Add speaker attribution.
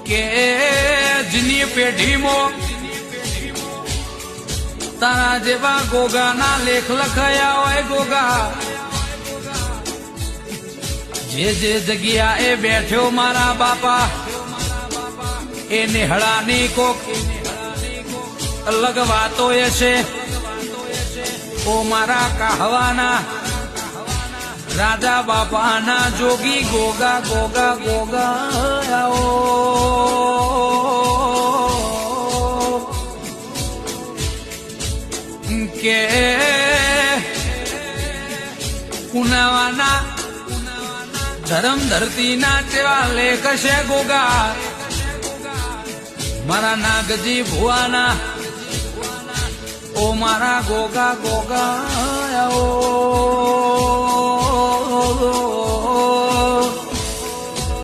Speaker 1: કે જની પેઢીમાં તારા જેવા ગોગાના લેખ લખાયા હોય ગોગા જે જગ્યા એ બેઠ્યો મારા બાપા એ નેહળાની કોક અલગ વાતો એ છે ઓ મારા કહવાના રાજા બાપાના જોગી ગોગા ગોગા ગોગા આવો કે કુનાવાના ધરમ ધરતીના ચેવા લેખ છે ગોગા મારા નાગજી ભુવાના ઓ મારા ગોગા ગોગા આવો